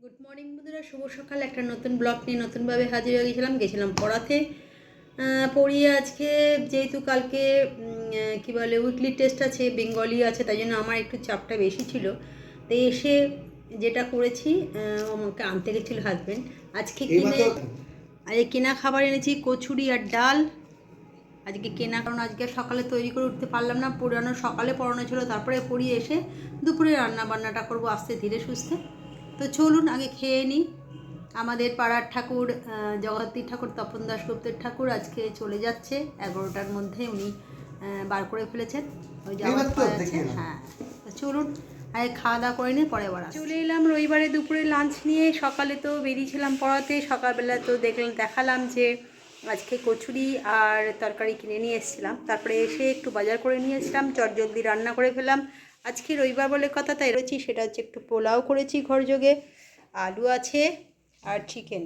Good morning বন্ধুরা, শুভ সকাল। একটা নতুন ব্লগ নিয়ে নতুনভাবে হাজির হয়ে গেছিলাম পড়াতে। পড়িয়ে আজকে যেহেতু কালকে কী বলে উইকলি টেস্ট আছে, বেঙ্গলি আছে, তাই জন্য আমার একটু চাপটা বেশি ছিল। তো এসে যেটা করেছি, আমাকে আনতে গেছিলো হাজব্যান্ড। আজকে কেনা খাবার এনেছি, কচুরি আর ডাল। আজকে কেনা, কারণ আজকে সকালে তৈরি করে উঠতে পারলাম না, পুরানো সকালে পড়ানো ছিল, তারপরে পড়িয়ে এসে দুপুরে রান্না বান্নাটা করবো আস্তে ধীরে সুস্থে। তো চলুন আগে খেয়ে নিই। আমাদের পাড়ার ঠাকুর জগদ্ধাত্রী ঠাকুর, তপন দাশগুপ্তের ঠাকুর আজকে চলে যাচ্ছে 11টার মধ্যে। উনি বার করে ফেলেছেন, ওই যাওয়ার হ্যাঁ। তো চলুন আগে খাওয়া দাওয়া করে নিয়ে পরে আবার চলে এলাম রবিবারে দুপুরে লাঞ্চ নিয়ে। সকালে তো বেরিয়েছিলাম পড়াতে, সকালবেলা তো দেখালাম যে আজকে কচুরি আর তরকারি কিনে নিয়ে এসেছিলাম। তারপরে এসে একটু বাজার করে নিয়ে এসেছিলাম, চটজলদি রান্না করে ফেলাম। আজকে রবিবার বলে কথা, তাই রয়েছি সেটা হচ্ছে একটু পোলাও করেছি ঘরযোগে, আলু আছে আর চিকেন।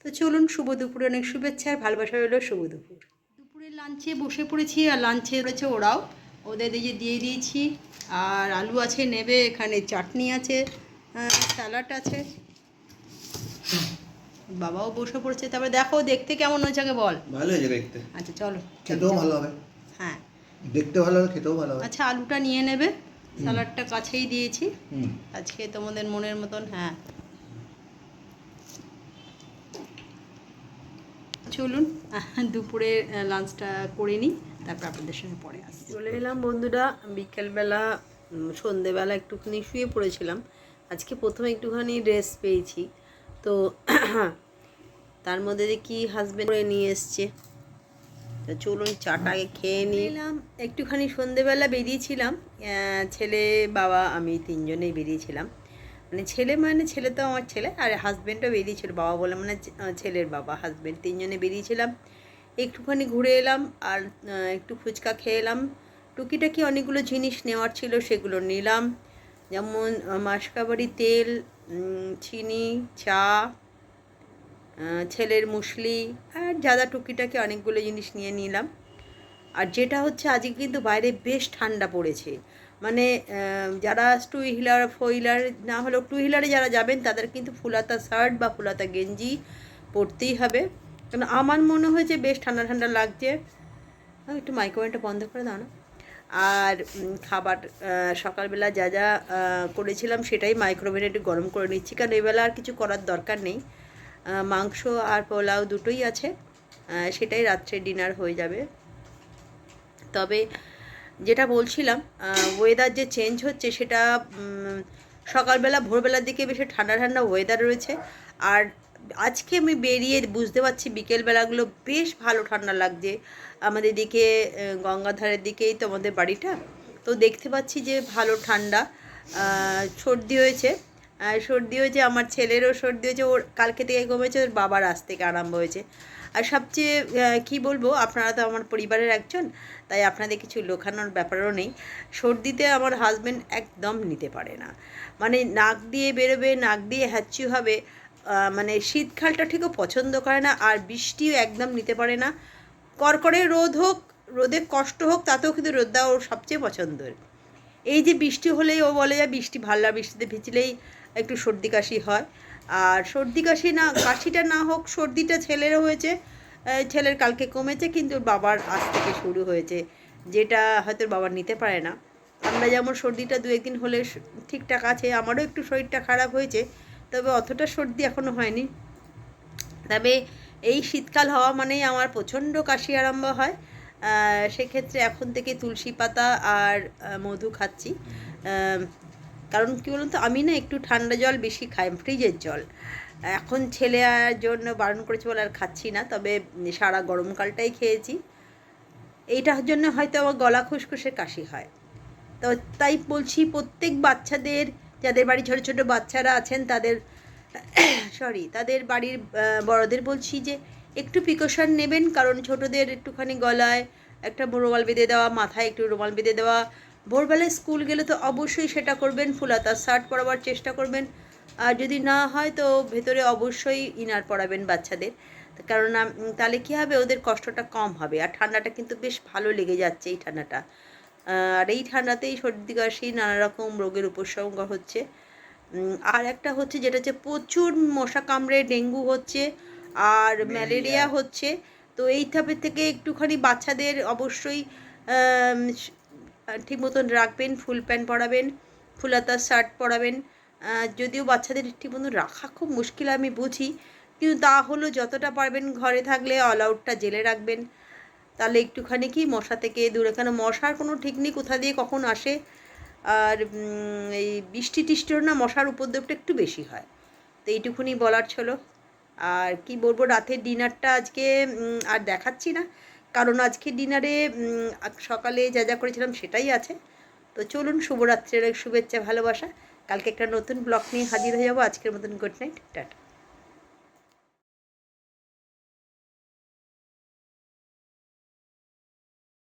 তো চলুন, শুভ দুপুরে অনেক শুভেচ্ছা আর ভালোবাসা রইল। শুভ দুপুর। দুপুরে লাঞ্চে বসে পড়েছি, আর লাঞ্চে রয়েছে ওরাও, ওদের দিয়ে দিয়েছি। আর আলু আছে নেবে, এখানে চাটনি আছে, স্যালাড আছে। বাবাও বসে পড়েছে। তারপরে দেখো দেখতে কেমন হয়েছে আগে বল। ভালো হয়েছে দেখতে। আচ্ছা চলো, খেতেও ভালো হবে। হ্যাঁ, দেখতে ভালো হবে, খেতেও ভালো হবে। আচ্ছা আলুটা নিয়ে নেবে, স্যালাডটা কাছেই দিয়েছি আজকে তোমাদের মনের মতন। হ্যাঁ চলুন দুপুরের লাঞ্চটা করে নিই, তারপর আপনাদের সঙ্গে পরে আসছি। চলে এলাম বন্ধুরা বিকেলবেলা, সন্ধেবেলা একটুখানি শুয়ে পড়েছিলাম। আজকে প্রথমে একটুখানি রেস্ট পেয়েছি, তো তার মধ্যে দেখি হাজব্যান্ড করে নিয়ে এসছে। তো চলুন চাটা আগে খেয়ে নিলাম। একটুখানি সন্ধেবেলা বেরিয়েছিলাম, ছেলে বাবা আমি তিনজনেই বেরিয়েছিলাম। ছেলে তো আমার ছেলে, আর হাজব্যান্ডও বেরিয়েছিল, বাবা বলে মানে ছেলের বাবা, হাজব্যান্ড, তিনজনে বেরিয়েছিলাম। একটুখানি ঘুরে এলাম আর একটু ফুচকা খেয়ে এলাম। টুকিটাকি অনেকগুলো জিনিস নেওয়ার ছিল, সেগুলো নিলাম। যেমন মাসকাবারি তেল, চিনি, চা, ছেলের মুসলি, আর যাদা টুকিটাকি অনেকগুলো জিনিস নিয়ে নিলাম। আর যেটা হচ্ছে আজকে কিন্তু বাইরে বেশ ঠান্ডা পড়েছে, মানে যারা টু হুইলার ফোর হুইলার না হলেও টু হুইলারে যারা যাবেন তাদের কিন্তু ফুলাতা শার্ট বা ফুলাতা গেঞ্জি পরতেই হবে, কারণ আমার মনে হয়েছে বেশ ঠান্ডা ঠান্ডা লাগছে। একটু মাইক্রোওয়েভটা বন্ধ করে দাও না। আর খাবার সকালবেলা যা যা করেছিলাম সেটাই মাইক্রোওয়েভে একটু গরম করে নিচ্ছি, কারণ এবেলা আর কিছু করার দরকার নেই। মাংস আর পোলাও দুটোই আছে, সেটাই রাত্রে ডিনার হয়ে যাবে। তবে যেটা বলছিলাম, ওয়েদার যে চেঞ্জ হচ্ছে সেটা সকালবেলা ভোরবেলার দিকে বেশি ঠান্ডা ঠান্ডা ওয়েদার রয়েছে, আর আজকে আমি বেরিয়ে বুঝতে পারছি বিকেলবেলাগুলো বেশ ভালো ঠান্ডা লাগছে। আমাদের দিকে গঙ্গাধারের দিকেই তো আমাদের বাড়িটা, তো দেখতে পাচ্ছি যে ভালো ঠান্ডা। সর্দি হয়েছে, আমার ছেলেরও সর্দি হয়েছে, ওর কালকে থেকে কমেছে, ওর বাবার আজ থেকে আরম্ভ হয়েছে। আর সবচেয়ে কি বলবো, আপনারা তো আমার পরিবারের একজন, তাই আপনাদের কিছু লোকানোর ব্যাপারও নেই। সর্দিতে আমার হাজব্যান্ড একদম নিতে পারে না, মানে নাক দিয়ে বেরোবে, নাক দিয়ে হ্যাচি হবে, মানে শীতকালটা ঠিকও পছন্দ করে না, আর বৃষ্টিও একদম নিতে পারে না। কড়কড়ে রোদ হোক, রোদে কষ্ট হোক, তাতেও কিন্তু রোদ দেওয়া ওর সবচেয়ে পছন্দের। এই যে বৃষ্টি হলেই ও বলে যায় বৃষ্টি ভালো, বৃষ্টিতে ভিজলেই একটু সর্দি কাশি হয়। আর সর্দি কাশি না, কাশিটা না হোক, সর্দিটা ছেলেরও হয়েছে, ছেলের কালকে কমেছে, কিন্তু বাবার আজ থেকে শুরু হয়েছে, যেটা হয়তো বাবার নিতে পারে না। আমরা যেমন সর্দিটা দু একদিন হলে ঠিকঠাক আছে, আমারও একটু শরীরটা খারাপ হয়েছে, তবে অতটা সর্দি এখনও হয়নি। তবে এই শীতকাল হওয়া মানেই আমার প্রচণ্ড কাশি আরম্ভ হয়। সেক্ষেত্রে এখন থেকে তুলসী পাতা আর মধু খাচ্ছি, কারণ কী বলুন তো, আমি না একটু ঠান্ডা জল বেশি খাই, ফ্রিজের জল। এখন ছেলে জন্য বারণ করেছে বলে আর খাচ্ছি না, তবে সারা গরমকালটাই খেয়েছি। এইটার জন্য হয়তো আমার গলা খুসখুসে কাশি হয়। তো তাই বলছি প্রত্যেক বাচ্চাদের, যাদের বাড়ি ছোটো ছোটো বাচ্চারা আছেন তাদের তাদের বাড়ির বড়দের বলছি যে একটু প্রিকশন নেবেন, কারণ ছোটোদের একটুখানি গলায় একটা রুমাল বেঁধে দেওয়া, মাথায় একটু রুমাল বেঁধে দেওয়া। ভোরবেলায় স্কুল গেলে তো অবশ্যই সেটা করবেন, ফুলাতা শার্ট পরাবার চেষ্টা করবেন, আর যদি না হয় তো ভেতরে অবশ্যই ইনার পরাবেন বাচ্চাদের, কারণ তাহলে কী হবে, ওদের কষ্টটা কম হবে। আর ঠান্ডাটা কিন্তু বেশ ভালো লেগে যাচ্ছে এই ঠান্ডাটা, আর এই ঠান্ডাতেই সর্দি কাশি নানা রকম রোগের উপসর্গ হচ্ছে। আর একটা হচ্ছে যেটা হচ্ছে প্রচুর মশা কামড়ে ডেঙ্গু হচ্ছে আর ম্যালেরিয়া হচ্ছে। তো এই ধাপের থেকে একটুখানি বাচ্চাদের অবশ্যই ঠিক মতন রাখবেন, ফুল প্যান্ট পরাবেন, ফুলাতা শার্ট পরাবেন। যদিও বাচ্চাদের ঠিক মতন রাখা খুব মুশকিল আমি বুঝি, কিন্তু তা হলেও যতটা পারবেন ঘরে থাকলে অল আউটটা জেলে রাখবেন, তাহলে একটুখানি কি মশা থেকে দূরে, কেন মশার কোনো ঠিক নেই কোথা দিয়ে কখন আসে। আর এই বৃষ্টি টিষ্টিরও না মশার উপদ্রবটা একটু বেশি হয়। তো এইটুকুনি বলার ছিল। আর কি বলবো, রাতের ডিনারটা আজকে আর দেখাচ্ছি না, কারণ আজকে ডিনারে সকালে যা যা করেছিলাম সেটাই আছে। তো চলুন, শুভরাত্রির শুভেচ্ছা ভালোবাসা। কালকে একটা নতুন ব্লগ নিয়ে হাজির হয়ে যাবো। আজকের মতন গুড নাইট, টাটা।